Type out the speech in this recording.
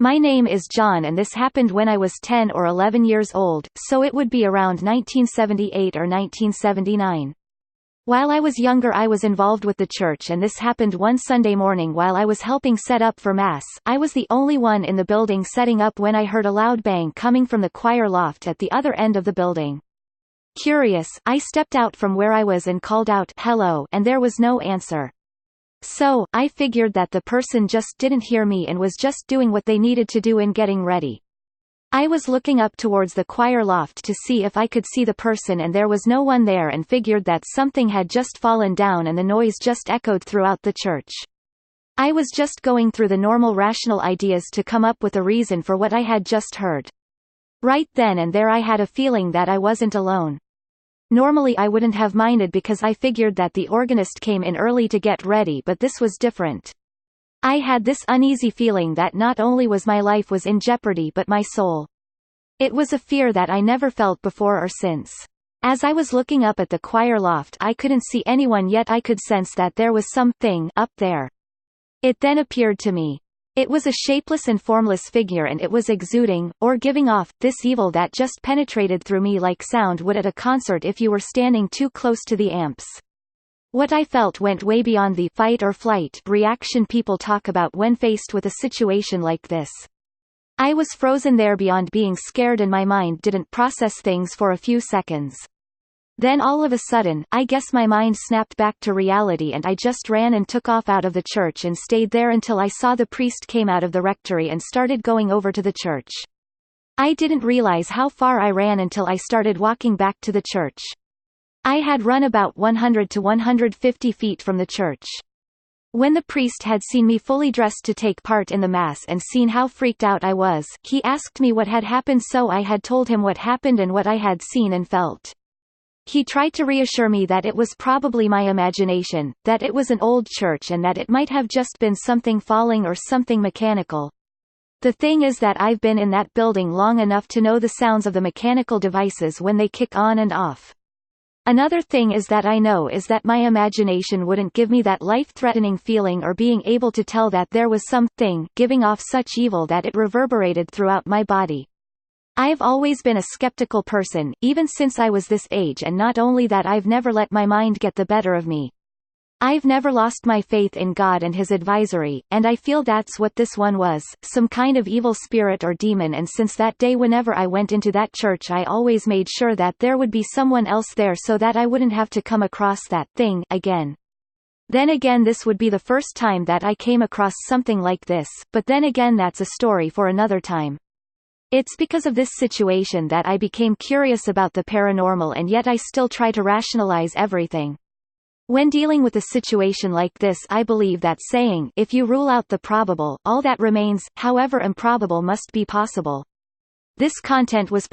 My name is John and this happened when I was 10 or 11 years old, so it would be around 1978 or 1979. While I was younger I was involved with the church and this happened one Sunday morning while I was helping set up for Mass. I was the only one in the building setting up when I heard a loud bang coming from the choir loft at the other end of the building. Curious, I stepped out from where I was and called out, "Hello," and there was no answer. So, I figured that the person just didn't hear me and was just doing what they needed to do in getting ready. I was looking up towards the choir loft to see if I could see the person and there was no one there and figured that something had just fallen down and the noise just echoed throughout the church. I was just going through the normal rational ideas to come up with a reason for what I had just heard. Right then and there I had a feeling that I wasn't alone. Normally I wouldn't have minded because I figured that the organist came in early to get ready, but this was different. I had this uneasy feeling that not only was my life was in jeopardy but my soul. It was a fear that I never felt before or since. As I was looking up at the choir loft I couldn't see anyone yet I could sense that there was something up there. It then appeared to me. It was a shapeless and formless figure and it was exuding, or giving off, this evil that just penetrated through me like sound would at a concert if you were standing too close to the amps. What I felt went way beyond the fight or flight reaction people talk about when faced with a situation like this. I was frozen there beyond being scared and my mind didn't process things for a few seconds. Then all of a sudden, I guess my mind snapped back to reality and I just ran and took off out of the church and stayed there until I saw the priest came out of the rectory and started going over to the church. I didn't realize how far I ran until I started walking back to the church. I had run about 100 to 150 feet from the church. When the priest had seen me fully dressed to take part in the Mass and seen how freaked out I was, he asked me what had happened, so I had told him what happened and what I had seen and felt. He tried to reassure me that it was probably my imagination, that it was an old church and that it might have just been something falling or something mechanical. The thing is that I've been in that building long enough to know the sounds of the mechanical devices when they kick on and off. Another thing is that I know is that my imagination wouldn't give me that life-threatening feeling or being able to tell that there was something giving off such evil that it reverberated throughout my body. I've always been a skeptical person, even since I was this age, and not only that, I've never let my mind get the better of me. I've never lost my faith in God and His advisory, and I feel that's what this one was, some kind of evil spirit or demon, and since that day whenever I went into that church I always made sure that there would be someone else there so that I wouldn't have to come across that thing again. Then again, this would be the first time that I came across something like this, but then again that's a story for another time. It's because of this situation that I became curious about the paranormal, and yet I still try to rationalize everything. When dealing with a situation like this, I believe that saying, if you rule out the probable, all that remains, however improbable, must be possible. This content was